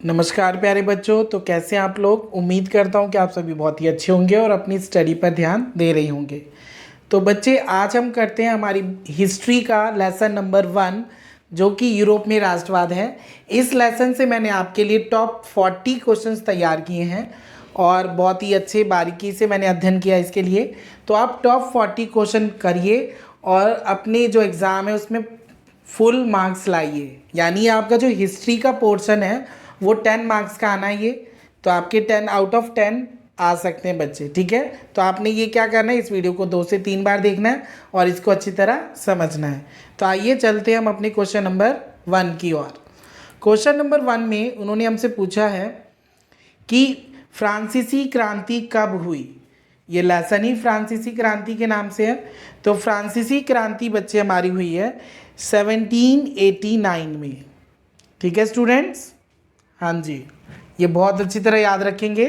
नमस्कार प्यारे बच्चों। तो कैसे हैं आप लोग। उम्मीद करता हूं कि आप सभी बहुत ही अच्छे होंगे और अपनी स्टडी पर ध्यान दे रहे होंगे। तो बच्चे आज हम करते हैं हमारी हिस्ट्री का लेसन नंबर 1 जो कि यूरोप में राष्ट्रवाद है। इस लेसन से मैंने आपके लिए टॉप 40 क्वेश्चंस तैयार किए हैं और बहुत ही अच्छे बारीकी से मैंने अध्ययन किया इसके लिए। तो आप टॉप 40 क्वेश्चन करिए और अपने जो एग्ज़ाम है उसमें फुल मार्क्स लाइए। यानी आपका जो हिस्ट्री का पोर्शन है वो 10 मार्क्स का आना है। ये तो आपके 10 आउट ऑफ 10 आ सकते हैं बच्चे, ठीक है। तो आपने ये क्या करना है, इस वीडियो को 2 से 3 बार देखना है और इसको अच्छी तरह समझना है। तो आइए चलते हैं हम अपने क्वेश्चन नंबर 1 की ओर। क्वेश्चन नंबर 1 में उन्होंने हमसे पूछा है कि फ्रांसीसी क्रांति कब हुई। ये लेसन ही फ्रांसीसी क्रांति के नाम से है। तो फ्रांसीसी क्रांति बच्चे हमारी हुई है 1789 में, ठीक है स्टूडेंट्स। हाँ जी, ये बहुत अच्छी तरह याद रखेंगे।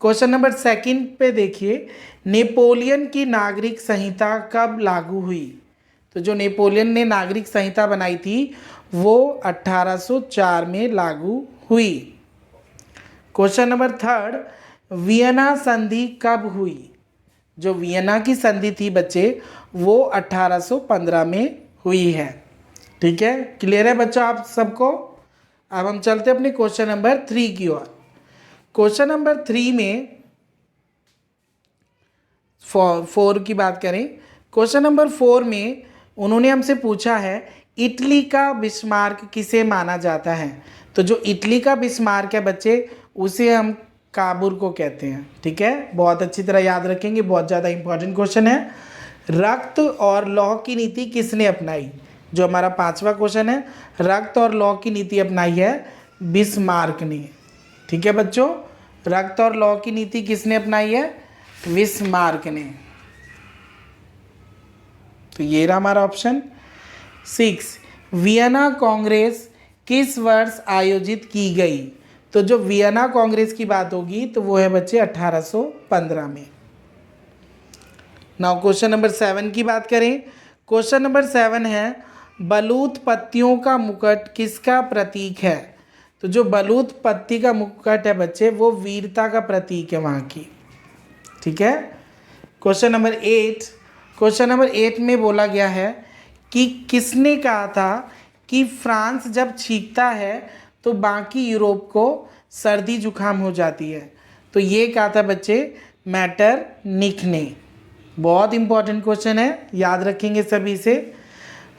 क्वेश्चन नंबर 2 पे देखिए, नेपोलियन की नागरिक संहिता कब लागू हुई। तो जो नेपोलियन ने नागरिक संहिता बनाई थी वो 1804 में लागू हुई। क्वेश्चन नंबर 3, वियना संधि कब हुई। जो वियना की संधि थी बच्चे वो 1815 में हुई है, ठीक है। क्लियर है बच्चों आप सबको। अब हम चलते हैं अपने क्वेश्चन नंबर 3 की ओर। क्वेश्चन नंबर 3 में 4 की बात करें। क्वेश्चन नंबर 4 में उन्होंने हमसे पूछा है इटली का बिस्मार्क किसे माना जाता है। तो जो इटली का बिस्मार्क है बच्चे उसे हम काबुर को कहते हैं, ठीक है। बहुत अच्छी तरह याद रखेंगे, बहुत ज़्यादा इंपॉर्टेंट क्वेश्चन है। रक्त और लौह की नीति किसने अपनाई। जो हमारा 5वां क्वेश्चन है, रक्त और लौह की नीति अपनाई है बिस्मार्क ने, ठीक है बच्चों। रक्त और लौह की नीति किसने अपनाई है, बिस्मार्क ने। तो ये रहा हमारा ऑप्शन 6। वियना कांग्रेस किस वर्ष आयोजित की गई। तो जो वियना कांग्रेस की बात होगी तो वो है बच्चे 1815 में। नाउ क्वेश्चन नंबर 7 की बात करें। क्वेश्चन नंबर 7 है बलूत पत्तियों का मुकुट किसका प्रतीक है। तो जो बलूत पत्ती का मुकुट है बच्चे वो वीरता का प्रतीक है वहाँ की, ठीक है। क्वेश्चन नंबर 8, क्वेश्चन नंबर 8 में बोला गया है कि किसने कहा था कि फ्रांस जब छींकता है तो बाकी यूरोप को सर्दी जुकाम हो जाती है। तो ये कहा था बच्चे मैटरनिख ने। बहुत इंपॉर्टेंट क्वेश्चन है, याद रखेंगे सभी से।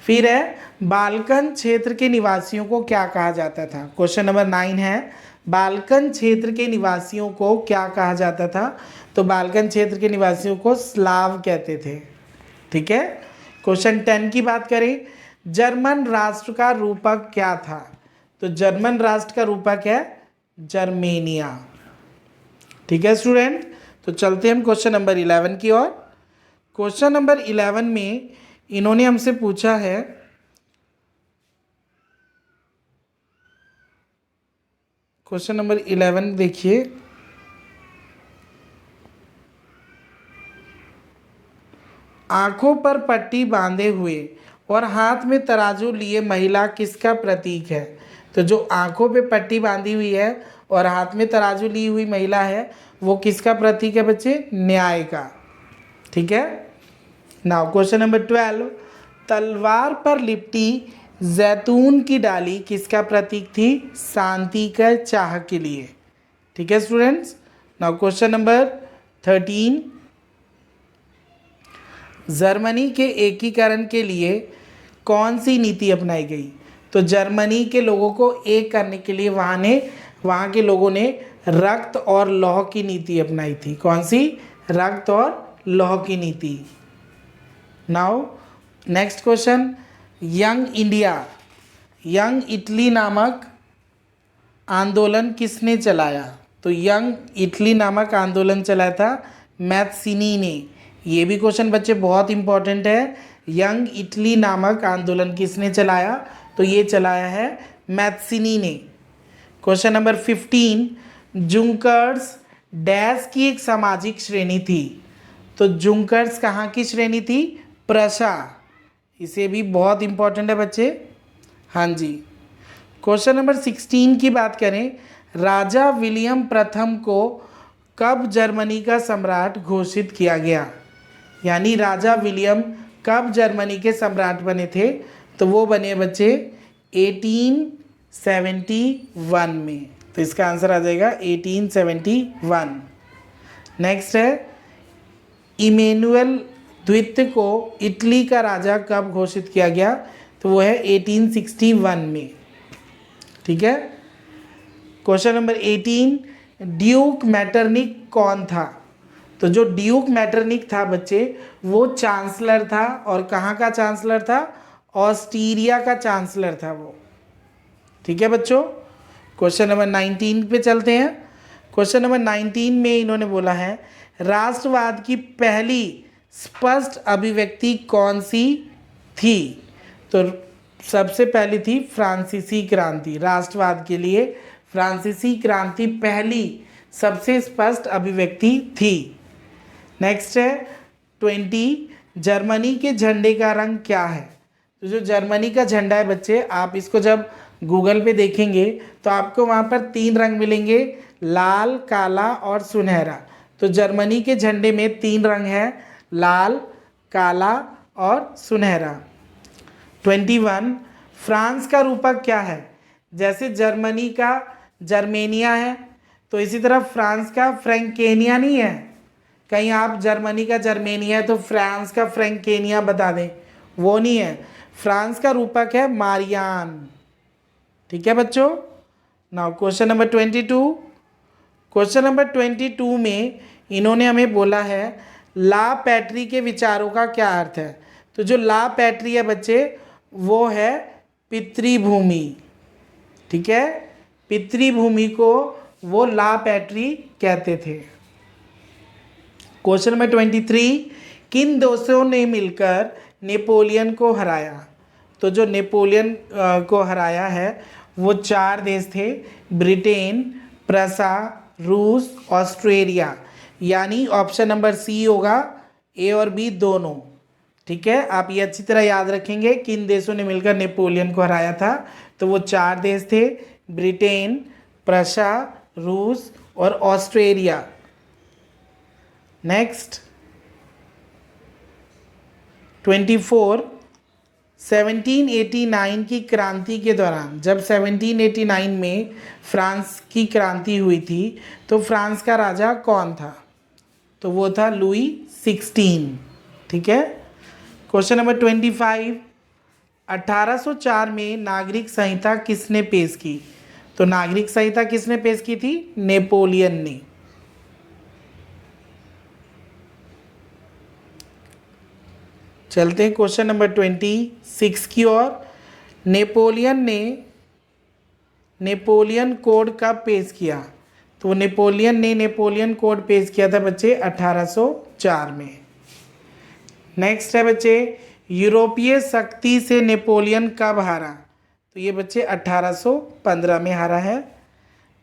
फिर है बाल्कन क्षेत्र के निवासियों को क्या कहा जाता था। क्वेश्चन नंबर 9 है बाल्कन क्षेत्र के निवासियों को क्या कहा जाता था। तो बाल्कन क्षेत्र के निवासियों को स्लाव कहते थे, ठीक है। क्वेश्चन 10 की बात करें, जर्मन राष्ट्र का रूपक क्या था। तो जर्मन राष्ट्र का रूपक है जर्मेनिया, ठीक है स्टूडेंट। तो चलते हैं हम क्वेश्चन नंबर 11 की ओर। क्वेश्चन नंबर 11 में इन्होंने हमसे पूछा है क्वेश्चन नंबर 11 देखिए, आंखों पर पट्टी बांधे हुए और हाथ में तराजू लिए महिला किसका प्रतीक है। तो जो आंखों पे पट्टी बांधी हुई है और हाथ में तराजू ली हुई महिला है वो किसका प्रतीक है बच्चे, न्याय का, ठीक है। नाउ क्वेश्चन नंबर 12, तलवार पर लिपटी जैतून की डाली किसका प्रतीक थी, शांति का चाह के लिए, ठीक है students. Now question number 13, Germany के एकीकरण के लिए कौन सी नीति अपनाई गई। तो जर्मनी के लोगों को एक करने के लिए वहाँ के लोगों ने रक्त और लौह की नीति अपनाई थी। कौन सी, रक्त और लौह की नीति। Now next question, young Italy नामक आंदोलन किसने चलाया। तो यंग इटली नामक आंदोलन चलाया था मैथ्सिनी ने। ये भी क्वेश्चन बच्चे बहुत इंपॉर्टेंट है। यंग इटली नामक आंदोलन किसने चलाया। तो ये चलाया है मैथ्सिनी ने। क्वेश्चन नंबर 15, जुंकर्स डैश की एक सामाजिक श्रेणी थी। तो जुंकर्स कहाँ की श्रेणी थी, प्रशा। इसे भी बहुत इंपॉर्टेंट है बच्चे, हाँ जी। क्वेश्चन नंबर 16 की बात करें, राजा विलियम प्रथम को कब जर्मनी का सम्राट घोषित किया गया? यानी राजा विलियम कब जर्मनी के सम्राट बने थे? तो वो बने बच्चे 1871 में। तो इसका आंसर आ जाएगा 1871। नेक्स्ट है, इमेनुअल द्वितीय को इटली का राजा कब घोषित किया गया? तो वो है 1861 में। ठीक है। क्वेश्चन नंबर 18, ड्यूक मैटरनिक कौन था? तो जो ड्यूक मैटरनिक था बच्चे, वो चांसलर था। और कहाँ का चांसलर था? ऑस्ट्रिया का चांसलर था वो। ठीक है बच्चों। क्वेश्चन नंबर 19 पे चलते हैं। क्वेश्चन नंबर 19 में इन्होंने बोला है, राष्ट्रवाद की पहली स्पष्ट अभिव्यक्ति कौन सी थी? तो सबसे पहली थी फ्रांसीसी क्रांति। राष्ट्रवाद के लिए फ्रांसीसी क्रांति पहली सबसे स्पष्ट अभिव्यक्ति थी। नेक्स्ट है 20, जर्मनी के झंडे का रंग क्या है? तो जो जर्मनी का झंडा है बच्चे, आप इसको जब गूगल पे देखेंगे तो आपको वहाँ पर 3 रंग मिलेंगे, लाल, काला और सुनहरा। तो जर्मनी के झंडे में 3 रंग हैं, लाल, काला और सुनहरा। 21, फ्रांस का रूपक क्या है? जैसे जर्मनी का जर्मेनिया है, तो इसी तरह फ्रांस का फ्रैंकेनिया नहीं है। कहीं आप जर्मनी का जर्मेनिया है तो फ्रांस का फ्रैंकेनिया बता दें, वो नहीं है। फ्रांस का रूपक है मारियान। ठीक है बच्चों। Now question number 22। Question number 22 में इन्होंने हमें बोला है, ला पैट्री के विचारों का क्या अर्थ है? तो जो ला पैट्री है बच्चे, वो है पितृभूमि। ठीक है, पितृभूमि को वो ला पैट्री कहते थे। क्वेश्चन नंबर 23, किन देशों ने मिलकर नेपोलियन को हराया? तो जो नेपोलियन को हराया है वो 4 देश थे, ब्रिटेन, प्रसा, रूस, ऑस्ट्रेलिया। यानी ऑप्शन नंबर सी होगा, ए और बी दोनों। ठीक है, आप ये अच्छी तरह याद रखेंगे, किन देशों ने मिलकर नेपोलियन को हराया था। तो वो 4 देश थे, ब्रिटेन, प्रसा, रूस और ऑस्ट्रेलिया। नेक्स्ट 24, 1789 की क्रांति के दौरान, जब 1789 में फ्रांस की क्रांति हुई थी, तो फ्रांस का राजा कौन था? तो वो था लुई 16। ठीक है। क्वेश्चन नंबर 25, 1804 में नागरिक संहिता किसने पेश की? तो नागरिक संहिता किसने पेश की थी? नेपोलियन ने। चलते हैं क्वेश्चन नंबर 26 की ओर। नेपोलियन ने नेपोलियन कोड कब पेश किया? तो नेपोलियन ने नेपोलियन कोड पेश किया था बच्चे 1804 में। नेक्स्ट है बच्चे, यूरोपीय शक्ति से नेपोलियन कब हारा? तो ये बच्चे 1815 में हारा है।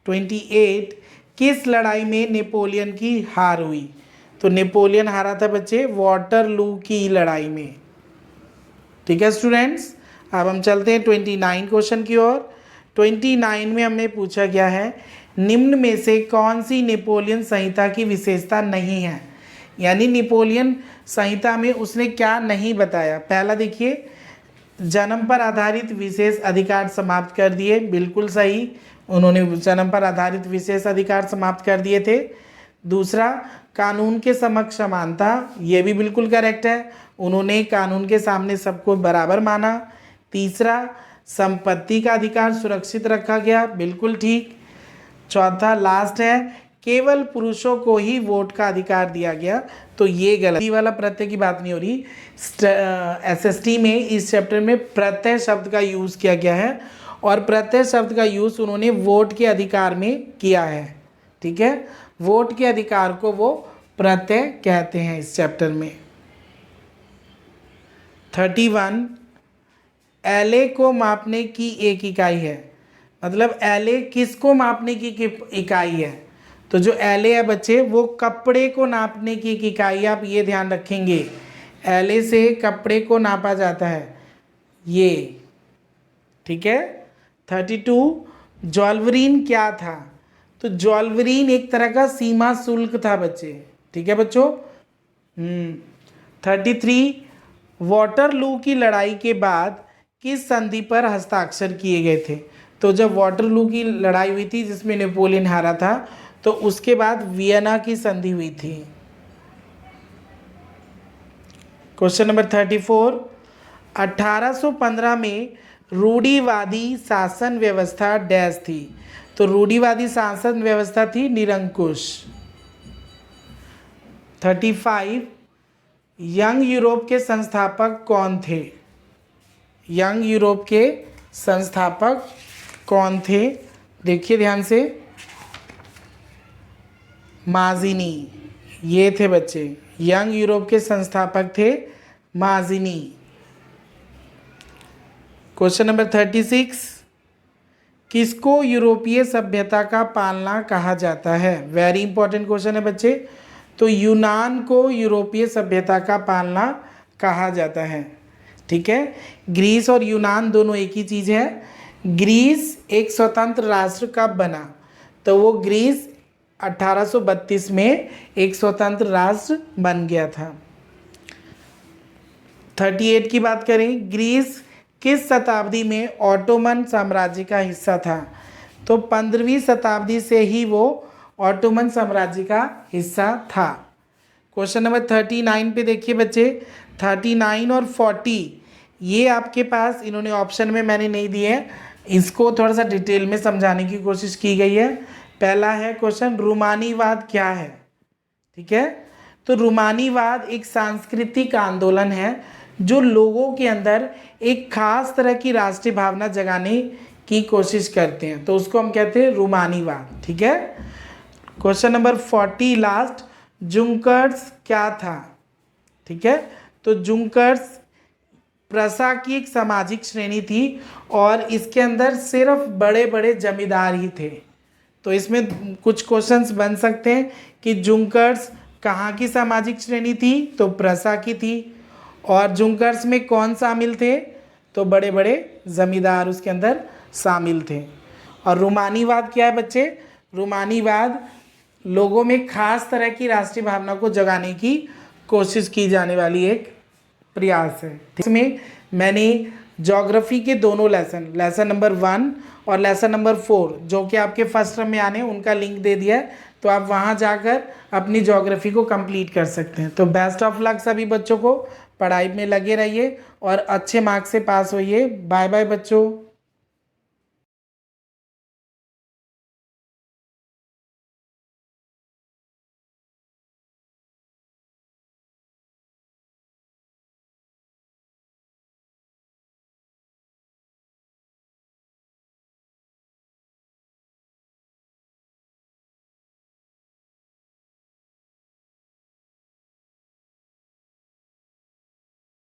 28, किस लड़ाई में नेपोलियन की हार हुई? तो नेपोलियन हारा था बच्चे वाटरलू की लड़ाई में। ठीक है स्टूडेंट्स, अब हम चलते हैं 29 क्वेश्चन की ओर। 29 में हमने पूछा गया है, निम्न में से कौन सी नेपोलियन संहिता की विशेषता नहीं है? यानी नेपोलियन संहिता में उसने क्या नहीं बताया। पहला देखिए, जन्म पर आधारित विशेष अधिकार समाप्त कर दिए, बिल्कुल सही, उन्होंने जन्म पर आधारित विशेष अधिकार समाप्त कर दिए थे। दूसरा, कानून के समक्ष समानता, ये भी बिल्कुल करेक्ट है, उन्होंने कानून के सामने सबको बराबर माना। तीसरा, संपत्ति का अधिकार सुरक्षित रखा गया, बिल्कुल ठीक। चौथा लास्ट है, केवल पुरुषों को ही वोट का अधिकार दिया गया, तो ये गलत। वाला प्रत्यय की बात नहीं हो रही, एसएसटी में इस चैप्टर में प्रत्यय शब्द का यूज़ किया गया है, और प्रत्यय शब्द का यूज़ उन्होंने वोट के अधिकार में किया है। ठीक है, वोट के अधिकार को वो प्रत्यय कहते हैं इस चैप्टर में। 31, एलए को मापने की एक इकाई है, मतलब एलए किसको मापने की इकाई है? तो जो एलए है बच्चे, वो कपड़े को नापने की एक इकाई, आप ये ध्यान रखेंगे, एलए से कपड़े को नापा जाता है ये। ठीक है। 32, ज्वेलरीन क्या था? तो जॉल्वरीन एक तरह का सीमा शुल्क था बच्चे, ठीक है बच्चों। 33 वाटरलू की लड़ाई के बाद किस संधि पर हस्ताक्षर किए गए थे? तो जब वाटरलू की लड़ाई हुई थी जिसमें नेपोलियन हारा था, तो उसके बाद वियना की संधि हुई थी। क्वेश्चन नंबर 34, 1815 में रूढ़िवादी शासन व्यवस्था डैश थी? तो रूढ़िवादी शासन व्यवस्था थी निरंकुश। 35, यंग यूरोप के संस्थापक कौन थे? यंग यूरोप के संस्थापक कौन थे? देखिए ध्यान से, माजिनी, ये थे बच्चे, यंग यूरोप के संस्थापक थे माजिनी। क्वेश्चन नंबर 36, किसको यूरोपीय सभ्यता का पालना कहा जाता है? वेरी इंपॉर्टेंट क्वेश्चन है बच्चे। तो यूनान को यूरोपीय सभ्यता का पालना कहा जाता है, ठीक है। ग्रीस और यूनान दोनों एक ही चीज़ है। ग्रीस एक स्वतंत्र राष्ट्र कब बना? तो वो ग्रीस 1832 में एक स्वतंत्र राष्ट्र बन गया था। 38 की बात करें, ग्रीस किस शताब्दी में ऑटोमन साम्राज्य का हिस्सा था? तो 15वीं शताब्दी से ही वो ऑटोमन साम्राज्य का हिस्सा था। क्वेश्चन नंबर 39 पे देखिए बच्चे, 39 और 40 ये आपके पास इन्होंने ऑप्शन में मैंने नहीं दिए हैं, इसको थोड़ा सा डिटेल में समझाने की कोशिश की गई है। पहला है क्वेश्चन, रूमानीवाद क्या है? ठीक है, तो रूमानीवाद एक सांस्कृतिक आंदोलन है जो लोगों के अंदर एक खास तरह की राष्ट्रीय भावना जगाने की कोशिश करते हैं, तो उसको हम कहते हैं रूमानीवाद, ठीक है। क्वेश्चन नंबर 40 लास्ट, जुंकर्स क्या था? ठीक है, तो जुंकर्स प्रसा की एक सामाजिक श्रेणी थी और इसके अंदर सिर्फ बड़े बड़े जमींदार ही थे। तो इसमें कुछ क्वेश्चंस बन सकते हैं कि जुंकर्स कहाँ की सामाजिक श्रेणी थी? तो प्रसा की थी। और जुंकर्स में कौन शामिल थे? तो बड़े बड़े जमींदार उसके अंदर शामिल थे। और रूमानीवाद क्या है बच्चे? रूमानीवाद लोगों में खास तरह की राष्ट्रीय भावना को जगाने की कोशिश की जाने वाली एक प्रयास है। इसमें मैंने ज्योग्राफी के दोनों लेसन नंबर 1 और लेसन नंबर 4 जो कि आपके फर्स्ट टर्म में आने उनका लिंक दे दिया है, तो आप वहां जाकर अपनी ज्योग्राफी को कंप्लीट कर सकते हैं। तो बेस्ट ऑफ लक सभी बच्चों को, पढ़ाई में लगे रहिए और अच्छे मार्क्स से पास होइए। बाय बाय बच्चों।